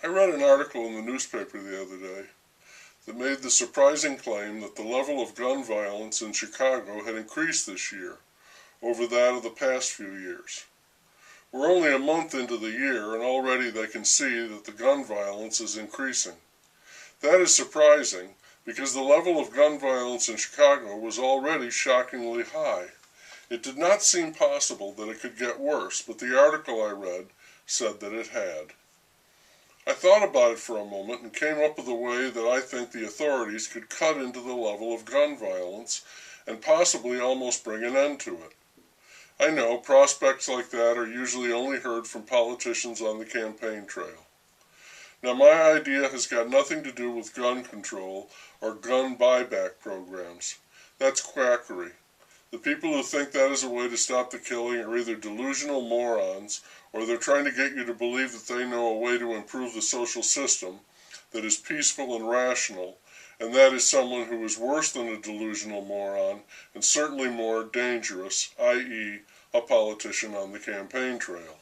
I read an article in the newspaper the other day that made the surprising claim that the level of gun violence in Chicago had increased this year over that of the past few years. We're only a month into the year and already they can see that the gun violence is increasing. That is surprising because the level of gun violence in Chicago was already shockingly high. It did not seem possible that it could get worse, but the article I read said that it had. I thought about it for a moment and came up with a way that I think the authorities could cut into the level of gun violence and possibly almost bring an end to it. I know prospects like that are usually only heard from politicians on the campaign trail. Now, my idea has got nothing to do with gun control or gun buyback programs. That's quackery. The people who think that is a way to stop the killing are either delusional morons or they're trying to get you to believe that they know a way to improve the social system that is peaceful and rational, and that is someone who is worse than a delusional moron and certainly more dangerous, i.e., a politician on the campaign trail.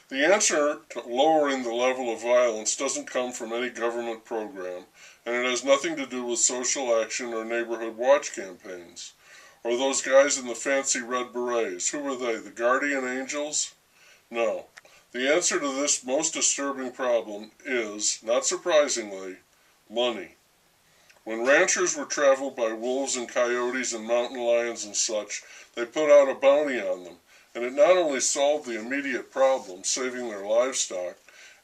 The answer to lowering the level of violence doesn't come from any government program, and it has nothing to do with social action or neighborhood watch campaigns. Or those guys in the fancy red berets. Who were they, the guardian angels? No. The answer to this most disturbing problem is, not surprisingly, money. When ranchers were traveled by wolves and coyotes and mountain lions and such, they put out a bounty on them, and it not only solved the immediate problem, saving their livestock,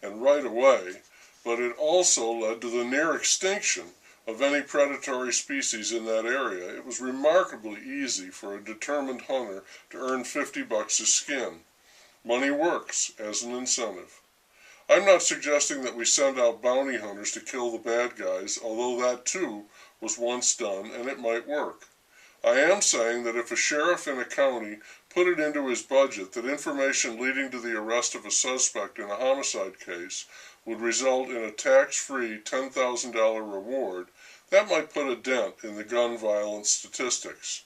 and right away, but it also led to the near extinction of any predatory species in that area. It was remarkably easy for a determined hunter to earn $50 a skin. Money works as an incentive. I'm not suggesting that we send out bounty hunters to kill the bad guys, although that too was once done and it might work. I am saying that if a sheriff in a county put it into his budget that information leading to the arrest of a suspect in a homicide case would result in a tax-free $10,000 reward, that might put a dent in the gun violence statistics.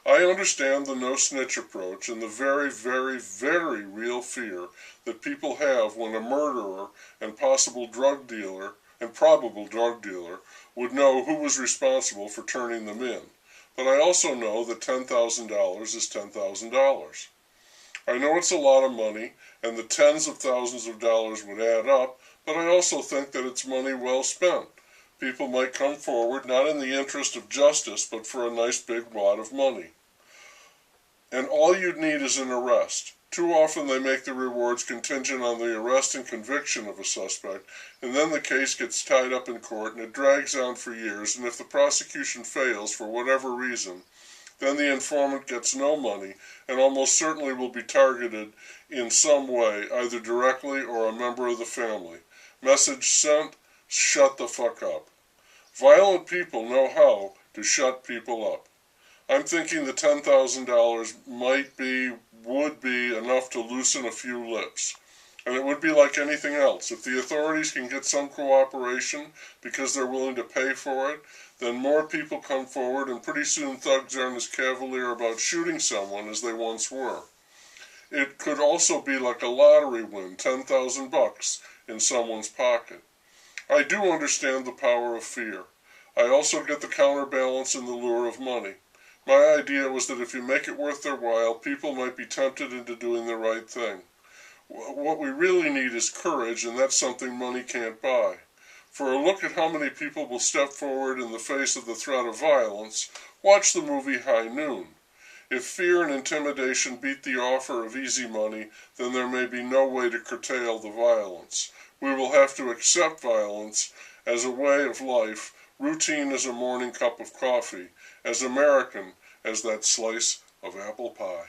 I understand the no-snitch approach and the very, very, very real fear that people have when a murderer and probable drug dealer would know who was responsible for turning them in. But I also know that $10,000 is $10,000. I know it's a lot of money, and the tens of thousands of dollars would add up, but I also think that it's money well spent. People might come forward not in the interest of justice, but for a nice big wad of money. And all you'd need is an arrest. Too often they make the rewards contingent on the arrest and conviction of a suspect, and then the case gets tied up in court and it drags on for years, and if the prosecution fails for whatever reason, then the informant gets no money and almost certainly will be targeted in some way, either directly or a member of the family. Message sent, shut the fuck up. Violent people know how to shut people up. I'm thinking the $10,000 would be enough to loosen a few lips. And it would be like anything else. If the authorities can get some cooperation because they're willing to pay for it, then more people come forward and pretty soon thugs aren't as cavalier about shooting someone as they once were. It could also be like a lottery win, $10,000 in someone's pocket. I do understand the power of fear. I also get the counterbalance and the lure of money. My idea was that if you make it worth their while, people might be tempted into doing the right thing. What we really need is courage, and that's something money can't buy. For a look at how many people will step forward in the face of the threat of violence, watch the movie High Noon. If fear and intimidation beat the offer of easy money, then there may be no way to curtail the violence. We will have to accept violence as a way of life, routine as a morning cup of coffee, as American as that slice of apple pie.